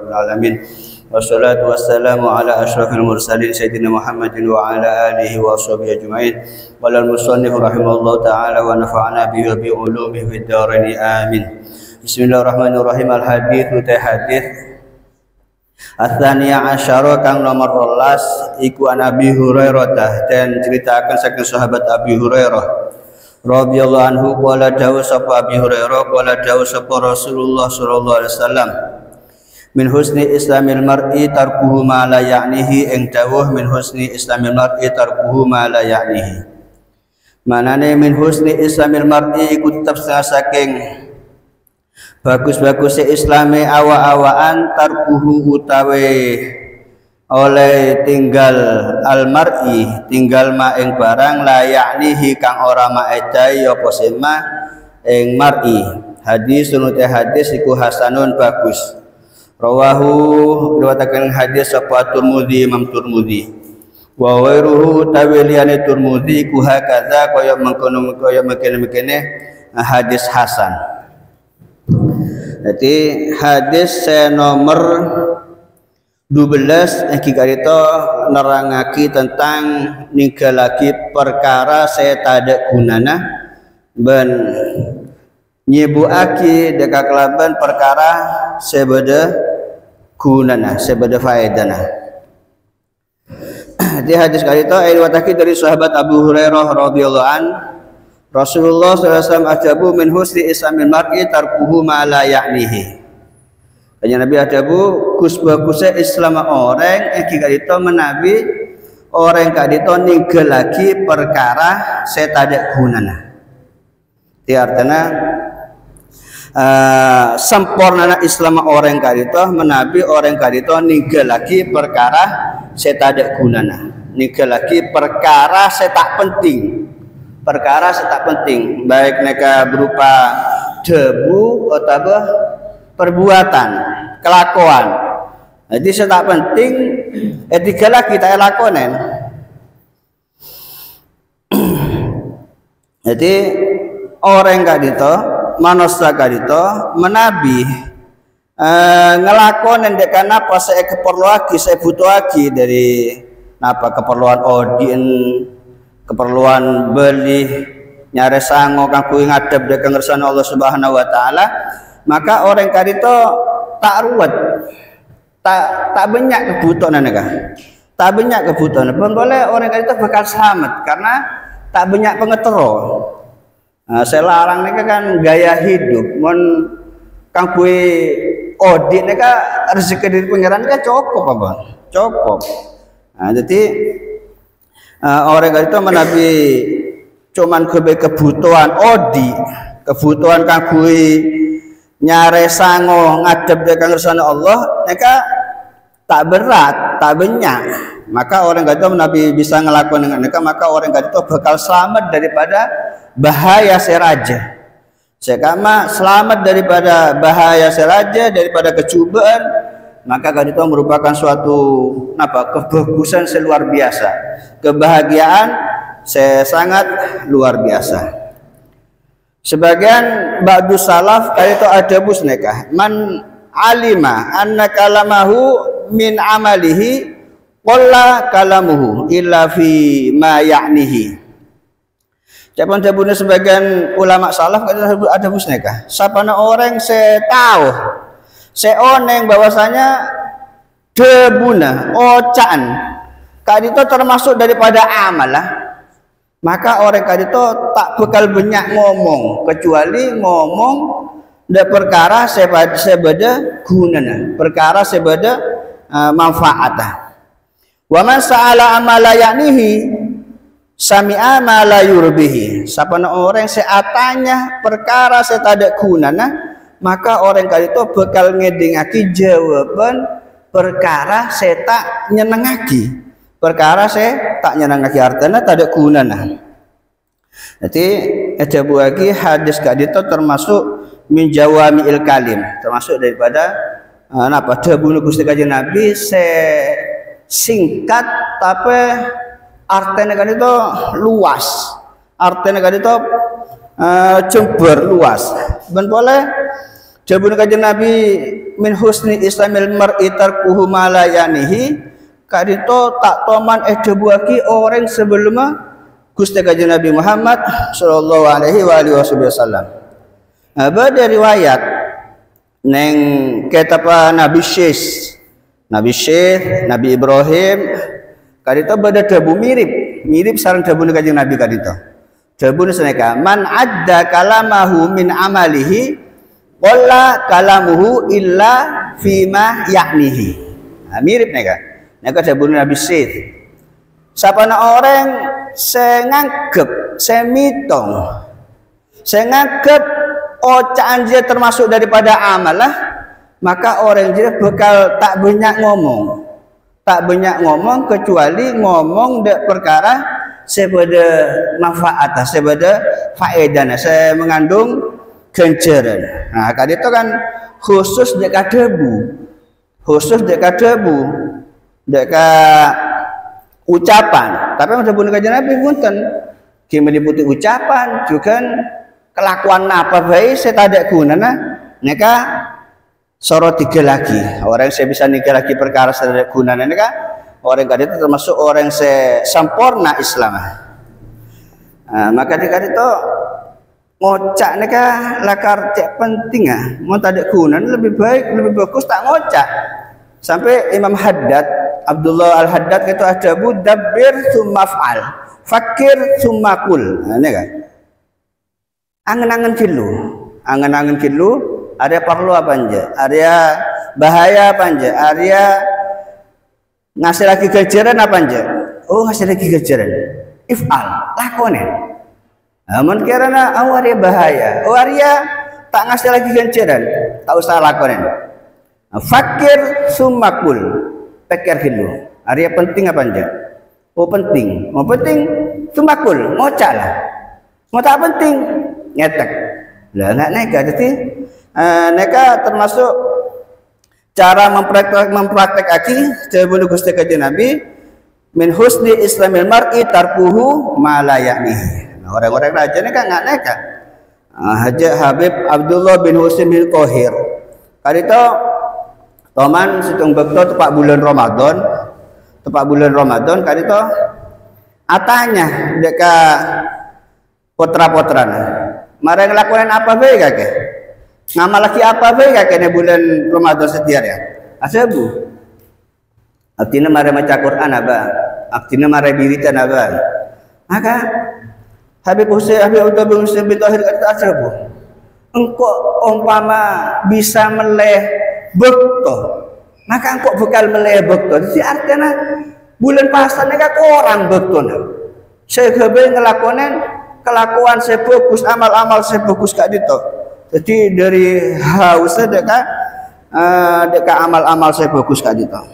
alamin. Wassalatu wassalamu ala asyrafil mursalin sayyidina Muhammadin wa ala alihi wa sahbihi ajma'in. Walal musannif rahimahullahu ta'ala wa nafa'ana bihi wa bi ulumihi fid dharain amin. Bismillahirrahmanirrahim. Al hadits uta hadits Ats-tsaniyah asyara kang nomor 12 iku an Abi Hurairah dan ceritakan saking sahabat Abi Hurairah radhiyallahu anhu qala dawu sapa Abi Hurairah qala dawu sapa Rasulullah sallallahu alaihi wasallam min husni islamil mar'i tarkuhu ma la ya'nihi ing dawuh min husni islamil mar'i tarkuhu ma la ya'nihi manane min husni islamil mar'i iku tetep saking bagus-bagusnya islame awa-awaan tarkuhu utawe oleh tinggal almar'i tinggal ma ing barang layaknihi kang ora maedai apa sema ing mar'i. Hadis sunute hadis iku hasanun bagus. Rawahu riwayataken hadis sapa Tirmidzi Imam Tirmidzi wa wairuhu tawiliyane Tirmidzi ku hakadza kaya mengkono kaya mekene hadis hasan. Jadi hadis nomor 12 iki karito nerangake tentang ninggalake perkara saya tada gunana ben nyebuake deka kelaban perkara sebeda gunana sebeda faedana. Di hadis karito riwayatake dari sahabat Abu Hurairah radhiyallahu an Rasulullah SAW ajabu min husni islamil mar'i tarkuhu ma la ya'nihi. Kanya Nabi ajabu gus-bagusnya Islam orang iki kadito menabi orang kadito ninggal lagi perkara saya tada gunana. Di artinya sempurna Islam orang kadito menabi orang kadito ninggal lagi perkara saya tada gunana. Ninggal lagi perkara saya tak penting. Perkara setak penting baik mereka berupa debu atau perbuatan kelakuan. Jadi setak penting etika lah kita lakonen. Jadi orang kadito manusia kadito menabi ngelakonen dekan apa saya keperluan lagi saya butuh lagi dari apa keperluan odin keperluan beli nyare sango kang kuwi ngadep dek ngersane Allah Subhanahu wa taala maka orang kadito tak ruwet tak banyak kebutuhan neka tak banyak kebutuhan pun boleh orang kadito bakal selamat karena tak banyak pengetero. Nah, saya larang neka kan gaya hidup mon kang kuwi odi neka rezeki dari pangeran kan cukup apa cukup. Nah, jadi orang itu menabi cuman kebutuhan odi kebutuhan kagui nyare sango ngadep dekat ngersane Allah mereka tak berat tak banyak maka orang itu menabi bisa ngelakukan dengan mereka maka orang itu bakal selamat daripada bahaya seraja sekama selamat daripada bahaya seraja daripada kecubaan maka itu merupakan suatu kebagusan seluar biasa kebahagiaan sangat luar biasa. Sebagian ba'du salaf itu ada busnekah man alima anna kalamahu min amalihi qalla kalamuhu illa fi ma ya'nihi. Capon jabune sebagian ulama salaf ada busnekah sapana orang saya tahu seoneng bahwasanya debuna ocan kadito termasuk daripada amal lah maka orang kadito tak bakal banyak ngomong kecuali ngomong da perkara sebeda gunana perkara sebeda manfaatah wa man sa'ala amala ya'nihi sami'a ma la yurbihi sapana orang seatanya perkara setada gunana maka orang kadito bakal ngedingaki jawaban perkara saya tak nyenengaki perkara saya tak nyenengaki artinya tak ada gunanya. Jadi ada lagi hadis kadito termasuk min jawami'il kalim termasuk daripada dabune Gusti Kanjeng Nabi singkat tapi artinya kadito luas artinya kadito jember luas ben boleh Jabun Kanjeng Nabi min husni islamil mar'i tarkuhu ma la yanihi kadito tak toman debuaki orang sebelum Gusti Kanjeng Nabi Muhammad sallallahu alaihi wasallam. Ada riwayat neng ketapa Nabi Syekh Nabi Ibrahim kadito beda debu mirip sareng debu Kanjeng Nabi kadito. Debu seneka man adda kalamahu min amalihi wala kalamuhu illa fima yaknihi. Mirip neka debu Nabi Syekh. Sapana orang senganggep, semitong, senganggep ocaan dia termasuk daripada amal lah, maka orang dia bakal tak banyak ngomong kecuali ngomong dek perkara sebeda manfaat, sebeda faedah, saya mengandung ganjaran. Nah, kali itu kan khusus dekat debu, dekat ucapan. Tapi yang disebut Kanjeng Nabi punten meliputi ucapan juga kelakuan apa baik saya tidak gunana neka sorot tiga lagi orang yang saya bisa nikah lagi perkara saya tidak gunana neka orang kali itu termasuk orang yang saya sempurna Islam. Maka dikali itu ngocak neka lakar cek penting mau tidak gunana lebih baik lebih bagus tak ngocak. Sampai Imam Haddad Abdullah Al-Haddad itu ada dabbir summa fa'al fakir summa kul. Nah, ini kan angen-angen kilu area perlu apa aja, area bahaya apa aja, area ngasih lagi ganjaran apa aja. Oh, ngasih lagi ganjaran if'al lakonen. Namun karena area bahaya, area tak ngasih lagi ganjaran tak usah lakonen. Fakir sumakul pikir dulu area penting apa aja. Oh penting, mau penting sumakul ngocak lah, mau tak penting ngetek lah nggak neka. Jadi neka termasuk cara mempraktek aki sebelum Gusti Kanjeng Nabi min husni islamil mar'i tarkuhu ma la ya'nihi. Orang-orang raja neka nggak neka. Haji Habib Abdullah bin Husain bin Qahir kali itu Toman situng bekto tepak bulan Ramadan kali itu atanya deka potra-potrana mari ngelakuin apa bae kakek ngamal lagi apa bae kakek bulan Ramadan setiap ya asabu artinya mari maca Quran apa artinya mari wiridan apa maka Habib Abdullah bin Husain bin Qahir kata asabu engkau umpama bisa meleh bekto maka engkau bekal meleh bekto. Jadi artinya bulan pasannya kan orang bekto saya ngelakonen kelakuan saya bagus amal-amal saya bagus kak dito. Jadi dari hausnya deka amal-amal saya bagus kak dito.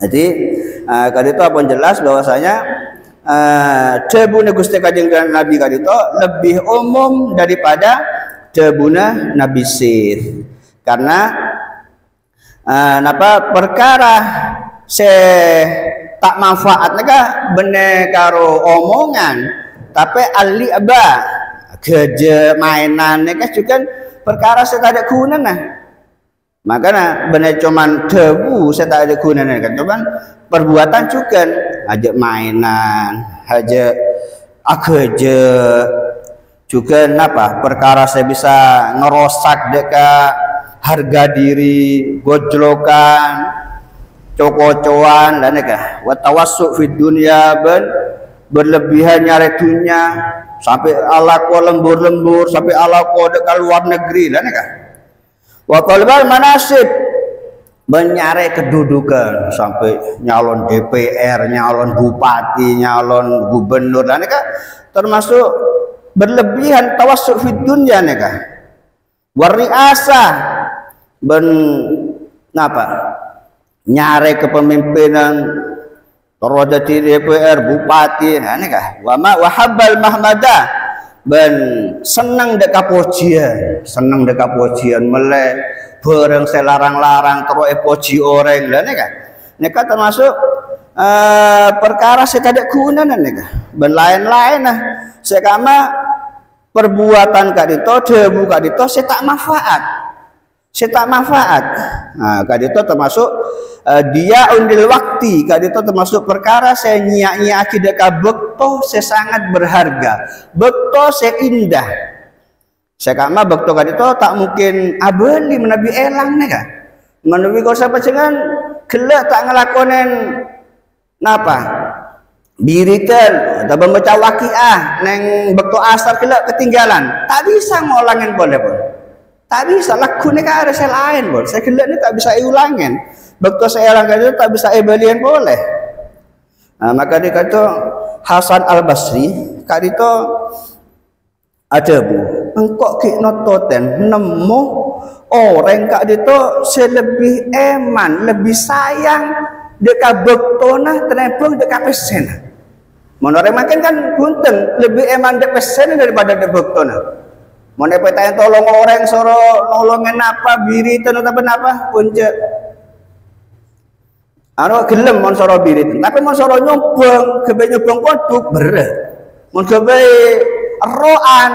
Jadi kak dito apa jelas bahwasanya debuna Gusti Kanjeng Nabi kak dito lebih umum daripada debuna Nabi Syekh karena napa perkara se tak manfaat neka bener karo omongan tapi ali aba geje mainan neka juga perkara saya tak ada guna nah makanya bener cuman debu saya tak ada guna kan cuman perbuatan juga aja mainan aja geje juga napa perkara saya bisa ngerosak deka harga diri, gojlokan, coko-coan, dan neka, watawasuk fid dunia berlebihan nyari dunia sampai ala ko lembur-lembur sampai ala ko dekat luar negeri, dan neka, wakalbal manasib menyari kedudukan sampai nyalon DPR, nyalon bupati, nyalon gubernur, dan neka termasuk berlebihan tawasuk fid dunia neka, wariasa nyare kepemimpinan roda di DPR bupati nah ini kah wahabal mahmada ben senang deka pujian meleh bareng saya larang-larang terus puji orang lah ini kah neka termasuk perkara saya tidak guna nih kah ben lain-lain nah saya kama perbuatan kadito debu kadito saya tak manfaat tak manfaat. Nah, kadito termasuk dia undil waktu, kadito termasuk perkara saya nyiak akidah ka bekto saya sangat berharga, bekto saya indah. Saya kama bekto kadito tak mungkin abeli menabi elang nih kan. Menabi kau siapa cengan gelak tak ngelakonen napa? Biritel atau membaca waqiah neng bekto asar gelak ketinggalan. Tak bisa ngolangin boleh pun. Tak bisa laku ni kan ada saya lain bol. Saya gelak ni tak bisa ulangin. Bekto saya langgan itu tak bisa belian boleh. Nah, maka dia kata Hasan Al Basri, kak itu ada bu. Engkau ki nototen nemu orang kak itu selebih eman, lebih sayang dekat bekto nah tenepung dekat pesen. Menurut makin kan punten lebih eman dekat pesen daripada dekat bekto nah. Mau nepetanya tolong orang soro nolongin apa biri tenut apa punca anu gelem mon soro biri tapi mon soro nyobong kebe nyobong koduk berat mon kebe roan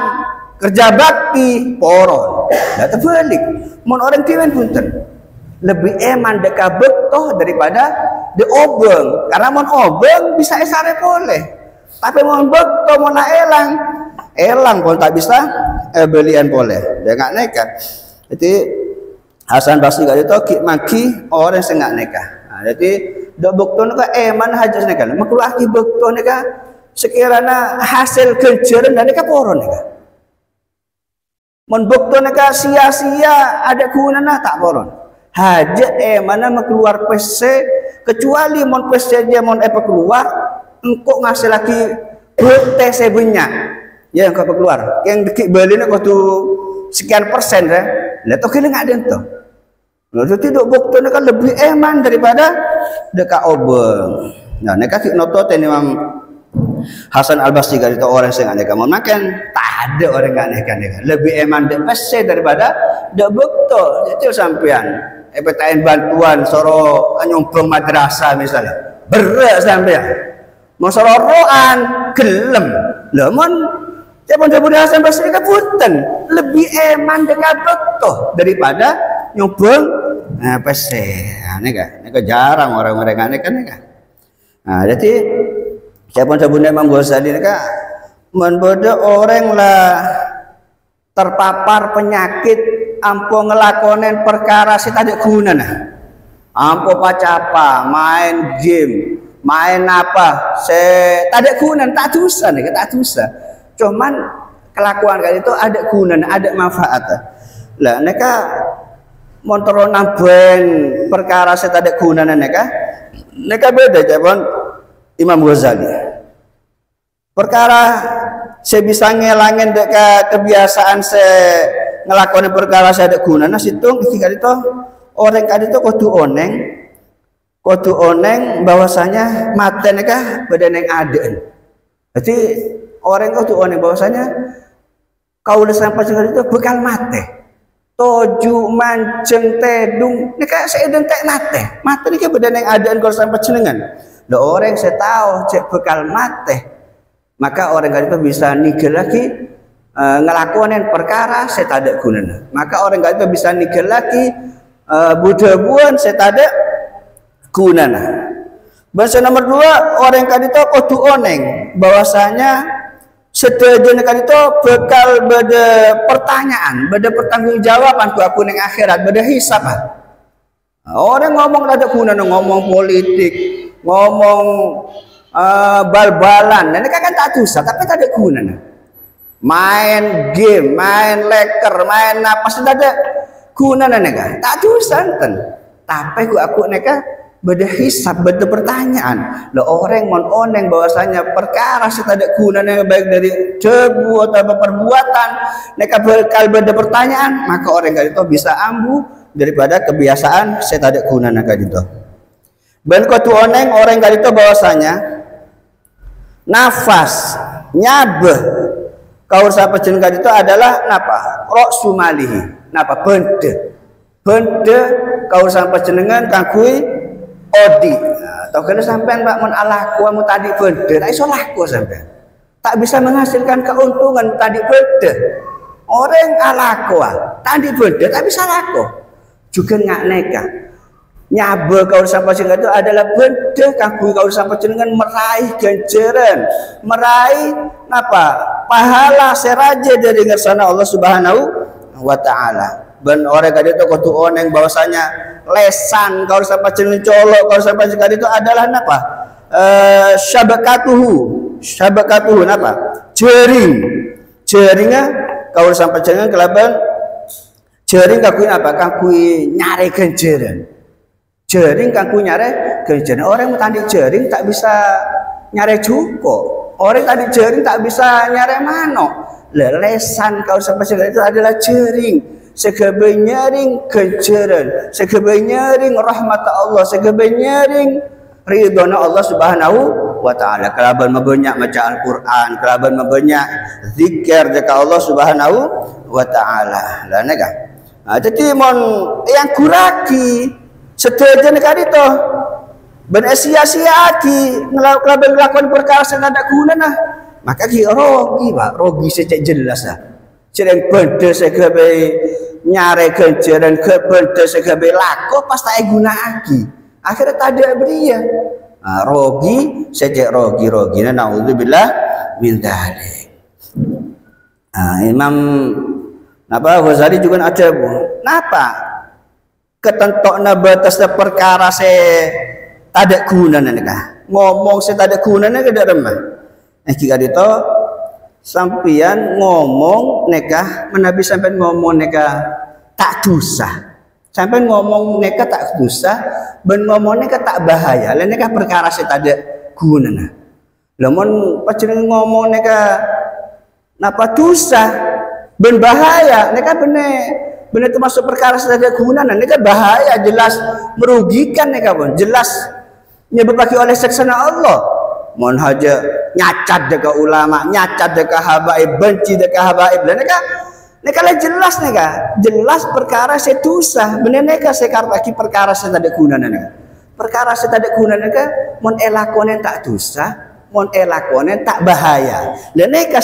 kerja bakti poron dah terbalik mon orang kiwen punten lebih eman dekat bektoh daripada de obeng karena mon obeng bisa esare boleh tapi mon bektoh mon elang pun tak bisa belian boleh dia nggak nekat. Jadi Hasan Basri kali itu ki maki orang yang nggak nekah. Nah, jadi dok bekto neka eman hajas nekah maklu aki bekto neka sekiranya hasil kejaran dan neka poron neka mon bekto neka sia-sia ada gunanya tak poron hajat mana keluar PC kecuali mon PC dia mon keluar engkau ngasih lagi bete sebanyak ya yang kau keluar yang dikit belinya kau tu sekian persen ya lihat oke nggak ada itu lalu tidak bukti kan lebih eman daripada dekat obeng. Nah mereka kik notot Imam Hasan Al Basri itu orang yang nggak mau makan tak ada orang nggak lebih eman dek pese daripada dek bukti itu sampean petain bantuan soro nyumbang madrasah misalnya berat sampean mau soro roan gelem lemon siapa yang Hasan Basri punten lebih eman dekat betul daripada nyobong pese. Ini kan jarang orang-orang ini kan. Nah, jadi siapa yang Imam Ghazali ini kan membodoh orang lah terpapar penyakit ampo ngelakonen perkara si tadi guna nah. Ampo pacapa main game main apa se tadi guna tak dosa nih tak dosa. Cuman kelakuan kali itu ada guna, ada manfaat. Lah, mereka montoro nambahin perkara saya ada guna mereka beda jawaban Imam Ghazali. Perkara saya bisa ngelangin dekat kebiasaan saya ngelakuin perkara saya ada guna. Nah, situ kali itu orang kali itu kudu oneng bahwasanya mata mereka badan yang ada. Jadi orang kau tuh oneng bahwasanya kau udah sampai sekali itu bekal mate toju manceng tedung ini kayak saya dentek mate ini kayak badan yang adaan kalau sampai cenengan lo orang saya tahu cek bekal mate maka orang kali itu bisa nigel lagi ngelakuin perkara saya tak ada gunanya maka orang kali itu bisa nigel lagi budabuan saya tak ada gunanya. Bahasa nomor 2 orang kali itu kudu oneng bahwasanya sedajana kali itu bekal beda pertanyaan, beda pertanggungjawaban ku aku ning akhirat, beda hisab. Orang ngomong ada guna ngomong politik, ngomong bal-balan, ini kan tak dosa, tapi tak ada guna. Main game, main leker, main apa sudah ada guna neka, tak dosa enten. Tapi aku neka beda hisab, beda pertanyaan. Lo orang mon oneng bahwasanya perkara kita ada gunanya baik dari cebu atau perbuatan, mereka bekal beda pertanyaan, maka orang kali itu bisa ambu daripada kebiasaan saya ada gunanya kali itu. Ben kudu oneng orang kali itu bahwasanya nafas nyabeh kau sapa jeneng kali itu adalah napa? Rok sumalihi. Napa bende kau sampai jenengan kagui odi atau kalau sampean Pak mun alaku kamu tadi beda tak iso laku sampean tak bisa menghasilkan keuntungan tadi beda orang alaku tadi beda tak bisa laku juga ngak neka. Nyaba kau sampai jenengan itu adalah benda kanggo kau sampai jenengan meraih ganjaran, meraih apa? Pahala seraja dari ngersana Allah Subhanahu wa taala. Ben orang kali itu kudu oneng bahwasanya lesan kau sampai jenengan colok kau sampai jenengan itu adalah apa? Syabakatuhu apa? Jaringnya kau sampai jenengan kelaban jaring kanggo apa? Kanggo nyari ganjaran. Jaring kanggo nyare ganjaran. Orang tadi jaring tak bisa nyare cuko. Orang tadi jaring tak bisa nyare manok. Lesan kau sampai segala itu adalah jaring. Segabe nyaring ganjaran, segabe nyaring rahmat Allah, segabe nyaring ridhona Allah Subhanahu wa taala. Kalaban mabanyak maca Al-Qur'an, kalaban mabanyak zikir dekat Allah Subhanahu wa taala. Lah neka. Nah, jadi mon yang kuraki sedaya negara itu ben sia-sia ki ngelakukan perkara sing ada gunanya, maka ki rogi Pak, rogi secek jelas dah. Cereng benda segabe nyare ganjaran ke benda segabe lako pas tak guna aki. Akhirnya tak ada beria. Nah, rogi secek rogi naudzubillah min dzalik. Nah, Imam Ghazali juga ada Bu. Napa? Ketentokna batasnya perkara se tada gunanya nikah ngomong se tada gunanya ke remah. Jika itu sampian ngomong nikah menabi sampai ngomong nikah tak dosa, sampai ngomong nikah tak dosa, ben ngomong nikah tak bahaya. Lain nikah perkara se tada gunanya. Lamun pancen ngomong nikah napa dosa ben bahaya nikah benar termasuk perkara saja kegunaan. Ini kan bahaya, jelas merugikan nih kawan, jelas nyebabkan oleh seksana Allah. Mohon haja nyacat dekat ulama, nyacat dekat habaib, benci dekat habaib. Dan ini kan jelas nih kan, jelas perkara setusah. Benar nih kan sekarang lagi perkara setada kegunaan nih. Perkara setada kegunaan nih kan, mon elakonen tak dosa. Mon elakonen tak bahaya. Dan neka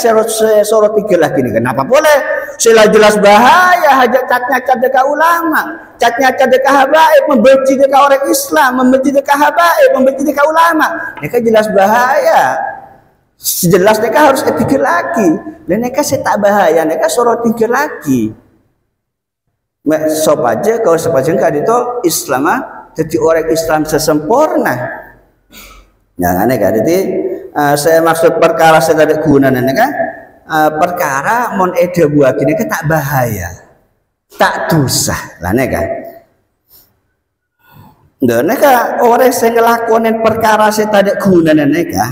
sorot pikir lagi nih. Kenapa boleh? Sila jelas bahaya. Hajat catnya cat dekat ulama, catnya cat dekat habaib, membenci dekat orang Islam, membenci dekat habaib, membenci dekat ulama. Neka jelas bahaya. Jelas neka harus pikir lagi. Dan neka saya tak bahaya. Neka sorot pikir lagi. Sop aja kalau sepanjang kali itu Islam jadi orang Islam sesempurna. Jangan neka jadi. Saya maksud perkara saya tidak gunanya kan perkara mon eda buat ini kan tak bahaya, tak dosa lah kan. Dan neka orang saya ngelakonin perkara saya tidak gunanya neka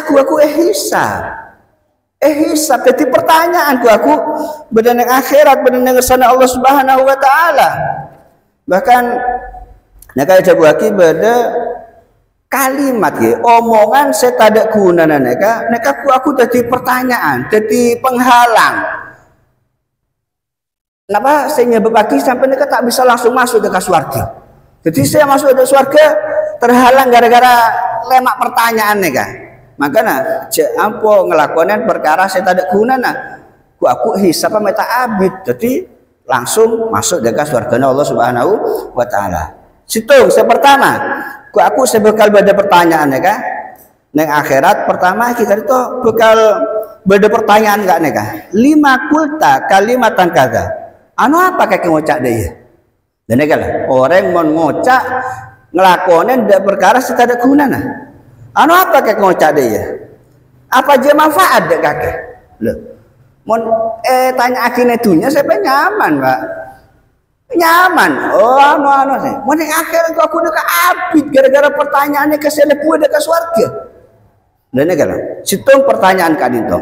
aku hisab. Jadi pertanyaan aku benda yang akhirat, benda yang sana Allah Subhanahu wa taala. Bahkan neka eda buat beda kalimat ya, omongan saya tak ada gunanya neka aku jadi pertanyaan, jadi penghalang. Kenapa saya nyebabaki sampai neka tak bisa langsung masuk ke surga? Jadi saya masuk ke surga terhalang gara-gara lemak pertanyaan neka. Makanya ampo ngelakonin perkara saya tak ada gunanya. Aku hisap meta abid, jadi langsung masuk ke surga Allah Subhanahu wa taala. Situ saya pertama. Aku sebekal beda pertanyaan ya kan? Neng akhirat pertama kita itu bekal beda pertanyaan enggak nih kan? 5 kulta kalimatan kaga. Anu apa kayak ngocak deh ya? Dan lah orang mau ngocak ngelakonin tidak perkara setada gunanya. Anu apa kayak ngocak deh ya? Apa aja manfaat deh kakek? Loh, mau tanya akhirnya dunia saya nyaman Pak. Nyaman, anu sih. Mau akhir aku udah keabit gara-gara pertanyaannya ke selepu dekat surga. Dan kalau situng pertanyaan kan itu.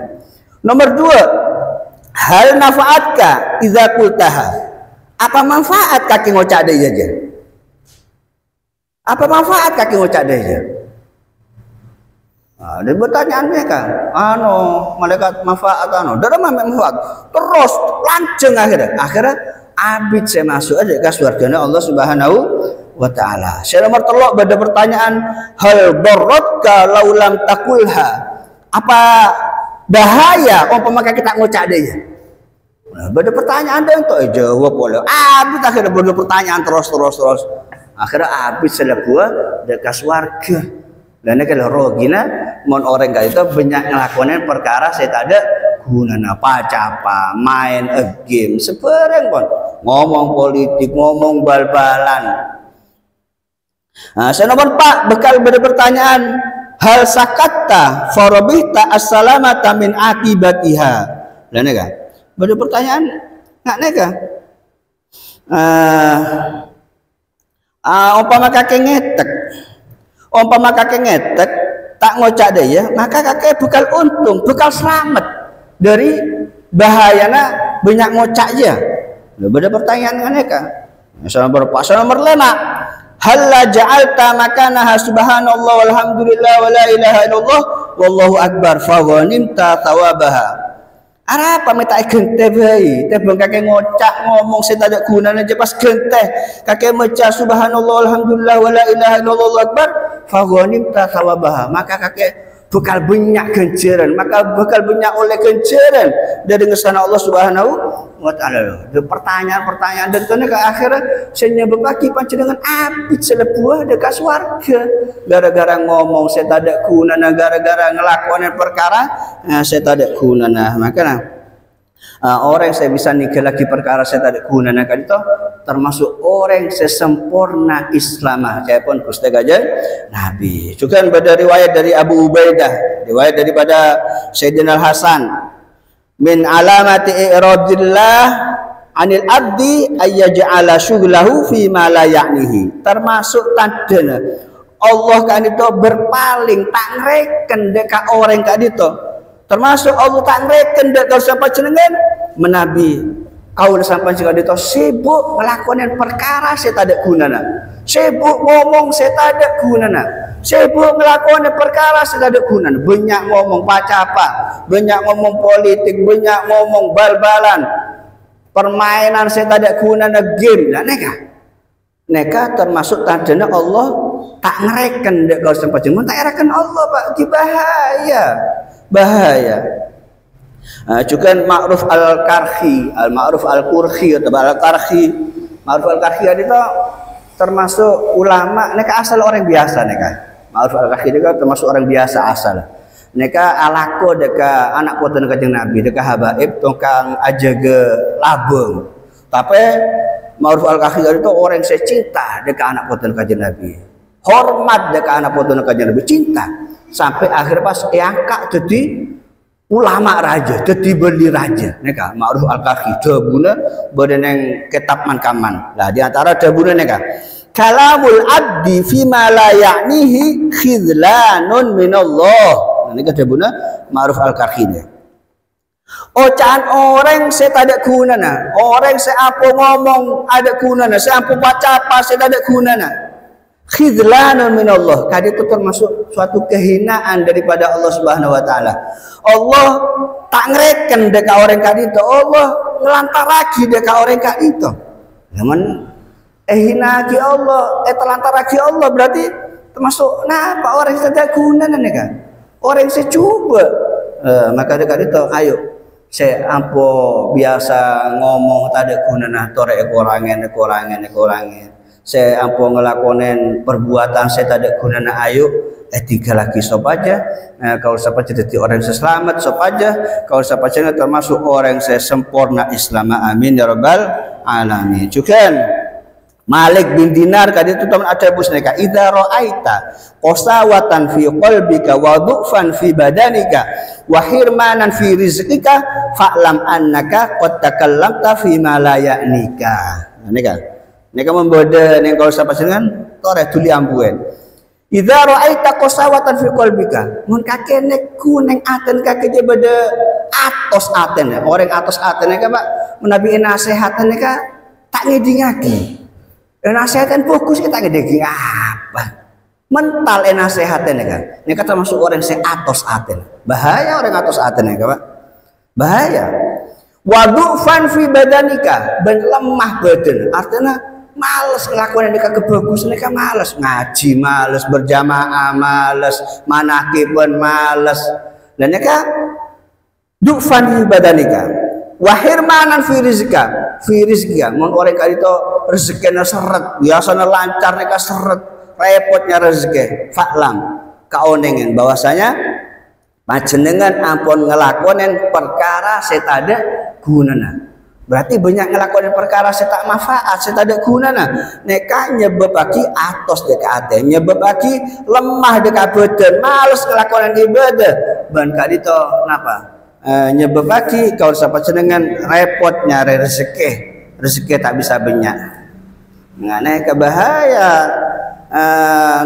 Nomor 2, hal nafaatka idza qultaha. Apa manfaat kaki ngocak deh aja? Apa manfaat kaki ngocak deh aja? Nah, dan pertanyaannya kan, malaikat manfaat dari mana manfaat? Terus lanceng akhirnya abid saya masuk aja ke surganya Allah Subhanahu wa taala. Saya nomor 3 pada pertanyaan hal darratka laulam takulha. Apa bahaya umpama kita ngocak deh ya? Nah, beda pertanyaan dong tuh jawab boleh. Abis akhirnya beda pertanyaan terus. Akhirnya abis selebuah dekat warga. Dan kalau rogina mon orang kayak itu banyak ngelakuin perkara saya tak ada gunanya apa main a game sebarang pun ngomong politik ngomong bal-balan. Nah, saya nomor 4 bekal beda pertanyaan hal sakatta farobihta assalamata min akibatiha. Dan nega beda pertanyaan nggak nega umpama kakek ngetek tak ngocak deh ya maka kakek bekal untung bekal selamat dari bahayana banyak ngocak ya. Beda pertanyaan neka nomor 5 halla ja'alta makanaha subhanallah walhamdulillah wala ilaha illallah wallahu akbar fa ghanimta thawabaha. Apa minta gente bayi tebang kakek ngocak ngomong saya tak ada gunanya aja pas gente kakek meca subhanallah alhamdulillah wala ilaha illallah wallahu akbar fa ghanimta thawabaha maka kakek bakal banyak ganjaran maka bakal banyak oleh ganjaran dari ngesana Allah Subhanahu wa taala. Pertanyaan dan ke akhirnya saya berbagi panjenengan apit selebuah dekat swarga gara-gara ngomong saya tak ada gunanya gara-gara ngelakuin perkara saya tak ada gunanya maka orang yang saya bisa nikah lagi perkara saya tak ada gunanya kan itu termasuk orang yang sempurna Islam saya pun Gusti Gajah Nabi juga ada riwayat dari Abu Ubaidah riwayat daripada Sayyidina Al-Hasan min alamati iradillah anil abdi ayyaj'ala syughlahu fi ma la ya'nihi termasuk tandanya Allah kan itu berpaling tak ngreken deka orang kan itu termasuk Allah tak ngreken deka siapa jenengan menabi kau sampai jika itu sibuk melakukan perkara saya tak ada gunanya sibuk ngomong saya tak ada gunanya sibuk melakukan perkara saya tak ada gunanya banyak ngomong apa banyak ngomong politik banyak ngomong bal-balan permainan saya tak ada gunanya game nah neka termasuk tandanya Allah tak ngereken dek kalau sempat jenengan tak ngereken Allah Pak bahaya. Juga Ma'ruf Al-Karhi Al-Ma'ruf Al-Kurhi atau Al-Karhi Ma'ruf Al-Karhi itu termasuk ulama neka asal orang biasa neka Ma'ruf Al-Karhi itu termasuk orang biasa asal neka alako deka anak putra Kanjeng Nabi deka habaib tukang ajaga labung tapi Ma'ruf Al-Karhi itu orang saya cinta deka anak putra Kanjeng Nabi hormat deka anak putra Kanjeng Nabi cinta sampai akhir pas angkat jadi ulama raja, jadi beli raja. Neka Ma'ruf Al-Karhi dabuna badan yang kitab mankaman. Lah di antara dabuna neka kalamul abdi fi ma la ya'nihi khidlanun minallah. Neka dabuna Ma'ruf Al-Karhi ne. Ocahan orang saya tak ada gunanya, orang saya apa ngomong ada gunanya, saya apa baca apa saya tak ada gunanya. Khidlanun minallah, kali itu termasuk suatu kehinaan daripada Allah Subhanahu wa taala. Allah tak ngereken deka orang kali itu, Allah ngelantar lagi deka orang kali itu. Namun hina ki Allah, telantar lagi Allah berarti termasuk napa orang yang tidak guna kan? Orang yang coba. Maka deka itu ayo saya ampo biasa ngomong tak ada gunanya torek kurangin. Saya ampun ngelakonin perbuatan saya tak ada gunanya ayo tiga lagi sop aja kalau siapa jadi orang yang selamat sop aja kalau siapa jadi termasuk orang yang saya sempurna Islam amin ya rabbal alamin. Juga Malik bin Dinar kali itu teman ada busneka idza ra'aita qasawatan fi qalbika wa du'fan fi badanika wa hirmanan fi rizqika fa'lam annaka qad takallamta fi ma la ya'nika. Neka memboda neng kalau siapa sengan tore tuli ambuen. Idza ra'aita qasawatan fi qalbika mun kakek neku neng aten kakek je beda atos aten orang atos aten neka Pak menabi nasehatan neka tak ngidingaki. Nasehatan fokus kita ngidingi apa? Mental nasehatan neka termasuk orang saya atos aten. Bahaya orang atos aten neka Pak. Bahaya. Wadu'fan fi badanika ben lemah badan artinya males ngelakuin mereka kebagus mereka males ngaji males berjamaah males manakibun males dan mereka du'fan fi badanika wahirmanan fi rizqa mun orang kali itu rezekina seret biasanya lancar neka seret repotnya rezeki faklam kaonengen bahwasanya panjenengan ampun ngelakonen perkara setada gunana. Berarti banyak ngelakonin perkara setak manfaat, setada gunana. Neka nyebabaki atos deka ate, nyebabaki lemah deka badan, males ngelakonin ibadah. Ban kadito napa? Nyebabaki kau sapa jenengan repot nyari rezeki tak bisa banyak. Ngane kebahaya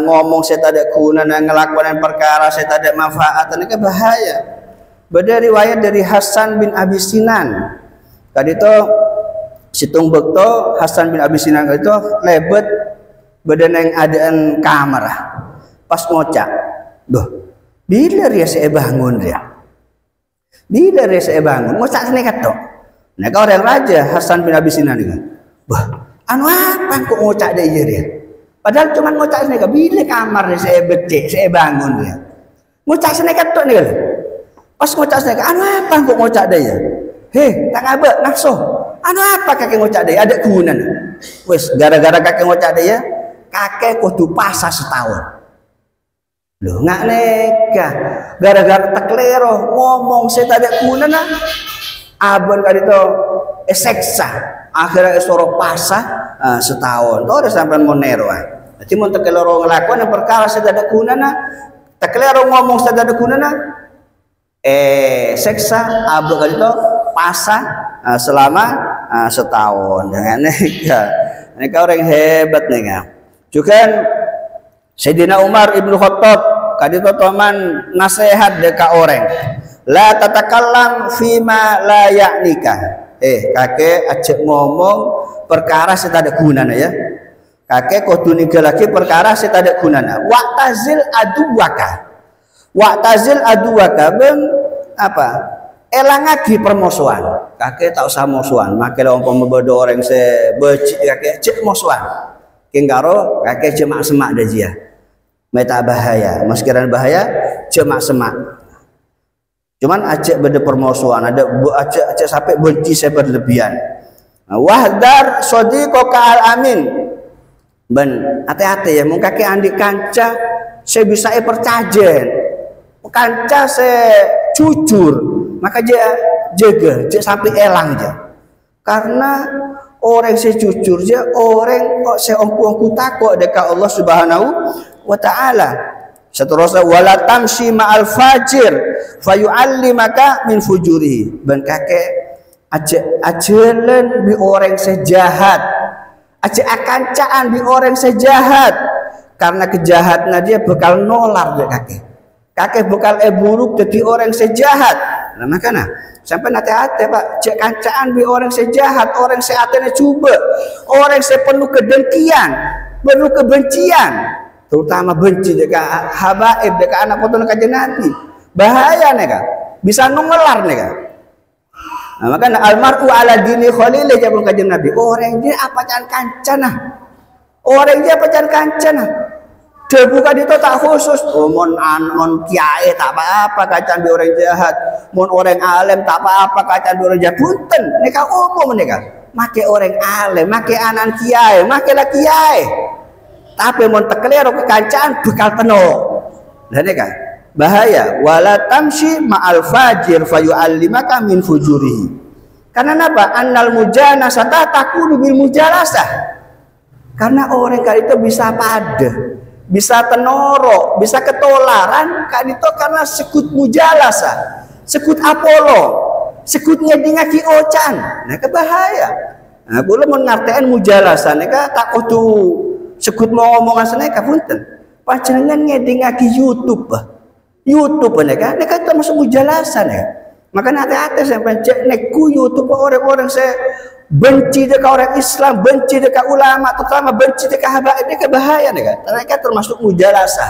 ngomong setada gunana ngelakonin perkara setada manfaat, ini kebahaya. Beda riwayat dari Hasan bin Abi Sinan. Kadito situng bekto Hasan bin Abi Sinan kadito lebet badan yang adaan kamar pas ngocak doh bila dia saya bangun dia bila dia saya bangun ngocak sini kato nah kau orang raja Hasan bin Abi Sinan ini bah anu apa kok ngocak dia padahal cuma ngocak sini bila kamar dia saya becek saya bangun dia ngocak sini kato nih pas ngocak sini anu apa kok ngocak dia. Hei, tak abek nafsu. Anu apa kakek ngocak dia? Ada kegunaan. Wes, gara-gara kakek ngocak dia, kakek kudu puasa setahun. Loh, nggak neka. Gara-gara teklero ngomong saya tak ada kegunaan. Abon kali itu seksa. Akhirnya suruh puasa setahun. Tuh udah sampai monero. Jadi mau teklero ngelakuin yang perkara saya tak ada kegunaan. Teklero ngomong saya tak ada kegunaan. Seksa abon kali itu puasa selama setahun. Jangan neka orang hebat neka. Juga Sayyidina Umar ibnu Khattab kadito toman nasihat deka orang. La tatakallam fima la ya'nika. Kakek ajak ngomong perkara setada gunana ya. Kakek kudu ninggalake perkara setada gunana. Wa'tazil aduwaka ben apa? Elangagi permusuhan. Kakek tak usah musuhan. Makai umpama bodo orang se becik kakek cek musuhan. Kinggaro kakek cemak semak dah dia. Meta bahaya. Meskiran bahaya cemak semak. Cuman acek beda permusuhan. Ada acek sampai benci saya berlebihan. Wahdar sadiqaka al-amin. Ben hati-hati ya. Mungkin kakek andi kanca saya bisa percajen. Kanca saya jujur. Maka dia jaga, dia sampai elang aja. Karena orang saya jujur aja, orang kok saya ongku takut dekat Allah Subhanahu wa taala. Seterusnya wala tamshi ma'al fajir fayu'allimaka min fujurihi. Ben kakek ajalan bi orang sejahat. Ajak akancaan bi orang sejahat. Karena kejahatnya dia bakal nolar dia kakek. Kakek bakal buruk jadi orang sejahat. Nah makanya sampai hati-hati pak, cek kancaan bi orang sejahat, orang sehatnya coba, orang sepenuh kedengkian, penuh kebencian, terutama benci dekat habaib, dekat anak putu kajian Nabi, bahaya nega, bisa nungelar nega. Nah makanya almar'u ala dini khalilih jabung kajian Nabi, orang dia apa jangan kancana, orang dia apa jangan kancana. Dia bukan itu tak khusus. Mon kiai tak apa-apa kacang di orang jahat. Mon orang alim tak apa-apa kacang di orang jahat. Punten, mereka umum mereka. Make orang alim, make anak kiai, make lah kiai. Tapi mon teklero kekancaan bekal penuh. Dan mereka bahaya. Wala tamshi ma'al fajir fayu'allimaka min fujurihi. Karena apa? Annal mujanasata takunu bil mujalasah. Karena orang kali itu bisa pada. Bisa tenoro, bisa ketolaran kan itu karena sekut mujalasa, sekut Apollo, sekutnya dingaki ocan. Nah kebahaya. Nah boleh mengartikan mujalasa, neka tak kudu sekut mau omongan seneka punten. Panjenengan ngedingaki YouTube, YouTube neka termasuk mujalasa neka. Maka hati-hati sampai cek neku YouTube orang-orang saya benci dekat orang Islam, benci dekat ulama, terutama benci dekat habaib, ini bahaya nih kan? Mereka termasuk mujalasa.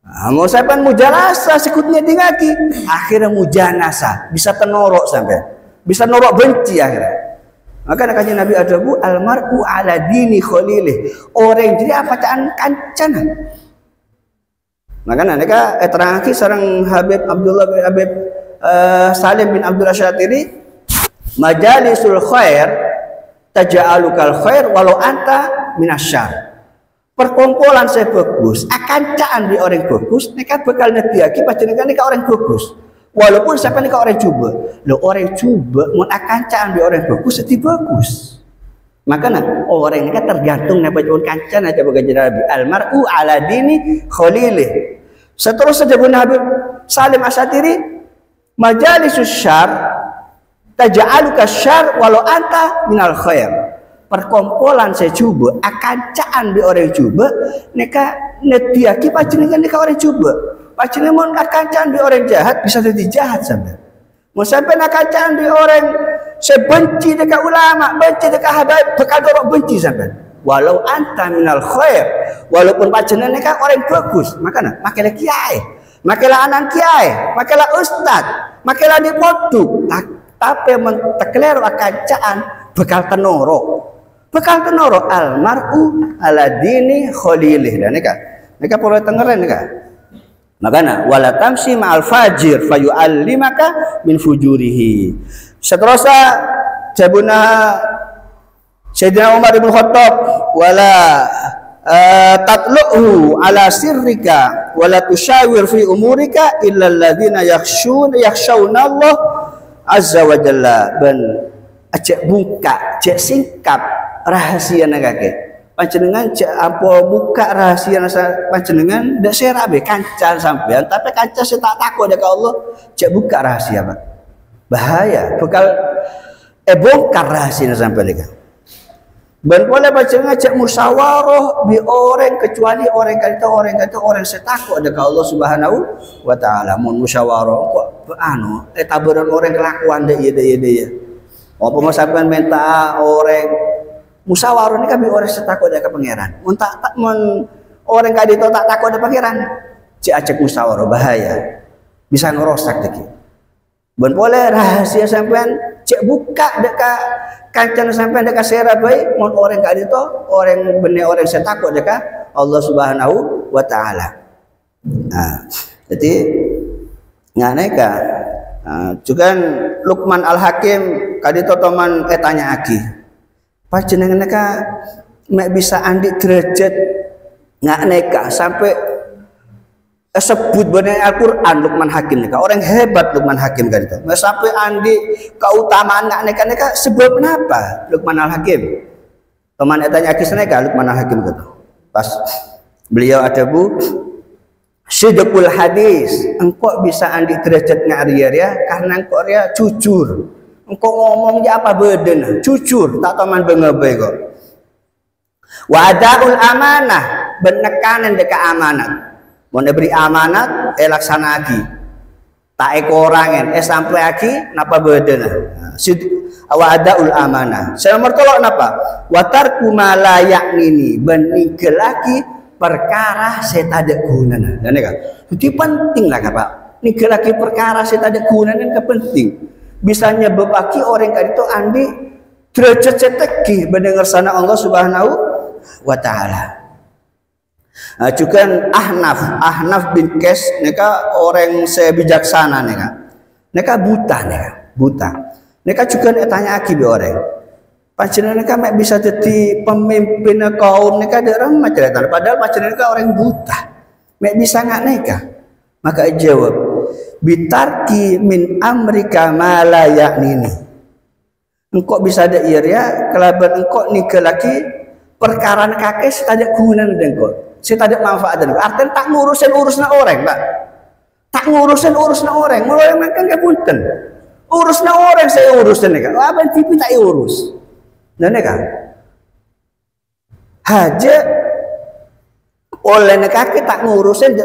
Nah, mau sampai mujalasa, sekutnya dingaki, akhirnya mujanasa, bisa tenorok sampai, bisa norok benci akhirnya. Maka nakanya Nabi Adabu almar'u ala dini khalilih, orang jadi apa caan kancana. Maka mereka terangki sarang Habib Abdullah bin Habib Salim bin Abdul Syatiri Majalisul khair taj'alukal khair walau anta minasyar. Perkumpulan saya bagus, akancaan di orang bagus, mereka bakal ngebiaki panjenengan nika orang bagus. Walaupun sampai nika orang coba. Lho orang coba mun akancaan di orang bagus jadi bagus. Makanya orang ini kan tergantung napa pun kancan aja bagai Nabi almar'u ala dini khalilih. Seterusnya Abu Habib Salim Asyatiri majalisus syar taj'aluka syar walau anta minal khair. Perkumpulan saya coba akancaan di orang coba neka netiaki panjenengan neka orang coba. Panjenengan mun akancaan di orang jahat bisa jadi jahat sampai. Mau sampai akancaan di orang saya benci dekat ulama, benci dekat habaib, bakal dorok benci sampai. Walau anta minal khair, walaupun panjenengan neka orang bagus, makanya makelah kiai, makelah anak kiai, makelah ustad, makelah di podu, tapi mentekler akancaan bakal tenoro. Bekal tenoro almar'u ala dini khalilih. Dan neka perlu tengeren neka. Makanya wala tamsi ma'al fajir fayu'allimaka min fujurihi. Seterusnya jabuna Sayyidina Umar bin Khattab wala tatlu'hu ala sirrika wala tusyawir fi umurika illa alladhina yakhshawna Allah azza wa jalla. Ben ajak buka, ajak singkap rahasia nagake panjenengan apa buka rahasia panjenengan ndak serabe kancan sampean tapi kancan saya tak takut dekat Allah cek buka rahasia Pak bahaya bakal bongkar rahasia sampean dekat ben boleh panjenengan cek musyawarah bi orang kecuali orang kata orang saya takut dekat Allah Subhanahu wa taala mun musyawarah kok anu taburan orang kelakuan dia apa mau sampean minta orang musyawarah ini kami orang setakut ada pangeran. Orang kadi itu tak takut ada pangeran. Cek acek musyawarah bahaya. Bisa ngerosak deki. Ben boleh rahasia sampean cek buka dekat kancan sampean dekat sera baik mun orang kadi itu orang bener orang setakut dekat Allah Subhanahu wa taala. Nah, jadi nganeka juga Luqman Al-Hakim kadi itu teman tanya aki. Panjenengan neka mek bisa andi derajat nggak neka sampai sebut benar Al-Quran Luqman Hakim neka orang hebat Luqman Hakim kan itu sampai andi keutamaan nggak neka sebab kenapa Luqman Al-Hakim teman tanya kisah neka Luqman Al-Hakim gitu pas beliau ada bu sidqul hadis engkau bisa andi derajat ngaria ya karena engkau ya jujur. Engkau ngomongnya apa beden jujur tak teman bengebai kok wadaul amanah benekanan dekat amanat mau diberi amanat laksana lagi tak ekorangen sampai lagi napa beden wadaul amanah saya nomor tolok napa watarku malayak nini benigel lagi perkara saya tak ada gunanya dan kan itu penting lah Pak nigel lagi perkara saya tak ada gunanya kan penting bisa nyebabaki orang kali itu andi derajat setegi mendengar sana Allah Subhanahu wa taala. Nah, juga Ahnaf bin Qais neka orang saya bijaksana neka buta. Neka juga tanya aki bi orang. Panjenengan neka mek bisa jadi pemimpin kaum neka derang macam padahal panjenengan neka orang buta. Mek bisa nggak neka? Maka jawab bitarki min amrika ma la yaknini. Engkau bisa ada ya kelaban engkau nikah lagi perkara kakek setajak gunaan engkau. Setajak manfaat engkau. Artinya tak ngurusin orang, Pak. Tak ngurusin orang. Mulai makan ke punten. Urusna orang saya urusin nih kan. Apa TV tak urus. Dan nih kan. Haja oleh kaki tak ngurusin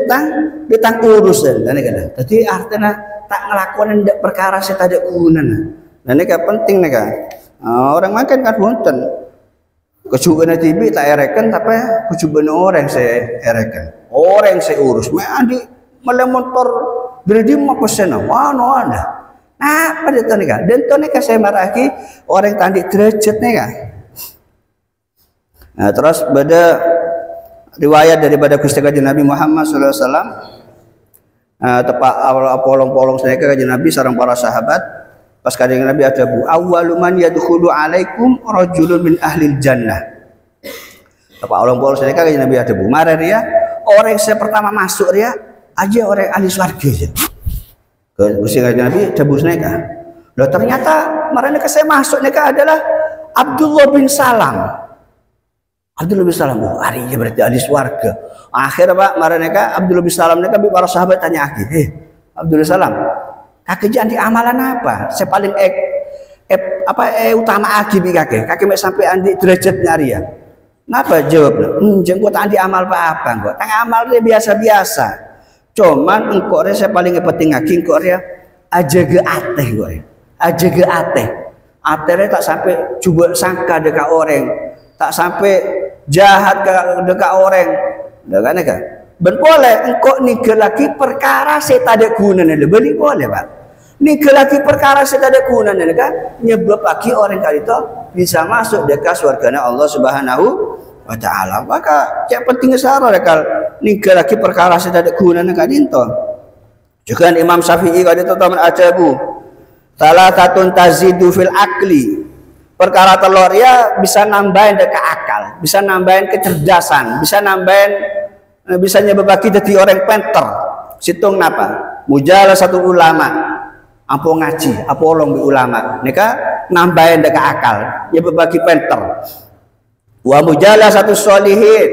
ditang urusin dan kan jadi artinya tak ngelakuin ndak perkara saya tak gunanya dan ini kan penting nih kan orang makan kan punten kecuali TV tak erekan tapi kecuali orang saya erekan orang saya urus adi malah motor beli 5% no ada apa dia nih kan dan tuh nih kan saya marahi orang tadi derajat nih kan nah terus pada riwayat daripada Gusti Kanjeng Nabi Muhammad SAW tepat awal polong-polong saya ke Kanjeng Nabi sareng para sahabat Pas kadang Nabi ada bu, awwaluman yadkhulu alaikum rajulun min ahlil jannah. Apa orang polos ini kan Nabi ada bu, marah dia orang yang pertama masuk dia aja orang ahli surga aja. Gusti Nabi tebus neka. Loh ternyata mereka saya masuk neka adalah Abdullah bin Salam. Abdullah bin Salam, oh hari ini berarti ahli surga. Akhirnya Pak, mereka Abdullah bin Salam neka para sahabat tanya lagi, Abdullah Salam, kakek janji amalan apa? Saya paling utama agi bi kakek mek sampai andi derajat nyari ya. Napa jawab? Jenggot andi amal apa kok? Tang amal dia biasa-biasa. Cuman engkau saya paling penting agi engkau dia aja ge ateh kok. Aja ge ateh. Atehnya tak sampai coba sangka dekat orang, tak sampai jahat dekat orang. Dekat kan? Ben boleh engkau nikah lagi perkara saya tak ada gunanya lebih boleh Pak. Nikah lagi perkara saya tak ada gunanya kan? Nyebab lagi orang kali itu bisa masuk dekat surganya Allah Subhanahu wa Ta'ala. Maka yang penting sarah dekal nikah lagi perkara saya tak ada gunanya kan itu. Juga Imam Syafi'i kali itu taman ajabu. Salah satu tazidu fil akli. Perkara telur ya bisa nambahin dekat akal, bisa nambahin kecerdasan, bisa nambahin bisa nyebabaki jadi orang pinter. Situng napa? Mujalah satu ulama, apa ngaji, apa olong bi ulama. Nika nambahin dekat akal, nyebabaki pinter. Wa mujalah satu solihin,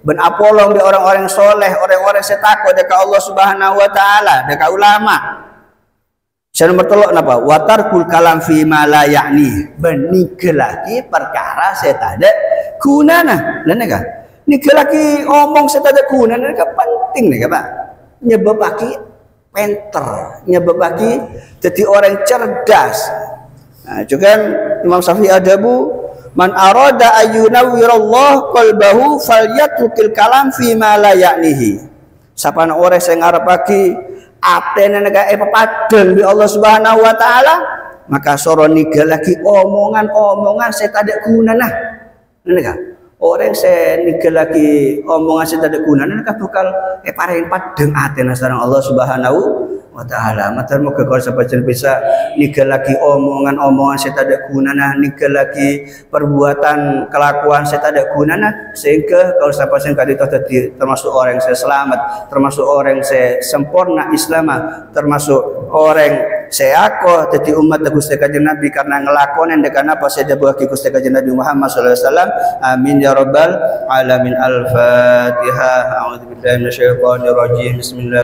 ben apa olong bi orang-orang soleh, orang-orang setakwa dekat Allah Subhanahu wa Ta'ala, dekat ulama. Saya nomor telok napa? Watarkul kalam fi ma la ya'ni. Benikah lagi perkara saya tak ada gunanya. Lain kan? Nikah lagi omong saya tak ada gunanya kan penting nih Pak. Nyebab lagi pinter, nyebab lagi jadi orang cerdas. Nah, juga Imam Syafi'i adabu man arada ayyunawwirallah qalbahu falyatrukil kalam fi ma la ya'nihi. Sapana orang sing arep lagi atene nega papadel bi Allah Subhanahu wa Ta'ala, maka soro niga lagi omongan-omongan saya tak ada gunanya. Nega orang saya niga lagi omongan saya tak ada gunanya, nega bakal parahin padeng atene sareng Allah Subhanahu wa Ta'ala. Matur muga kalau sampai bisa niga lagi omongan-omongan saya tak ada gunanya, niga lagi perbuatan kelakuan saya tak ada gunanya, sehingga kalau sampai saya itu termasuk orang yang saya selamat, termasuk orang yang saya sempurna Islam, termasuk orang saya aku jadi umat Gusti Kanjeng Nabi karena ngelakonin dengan apa saya dibagi Gusti Kanjeng Nabi Muhammad sallallahu alaihi wasallam. Amin ya rabbal alamin. Al-Fatihah. A'udzubillahi minasyaitonir rajim. Bismillah.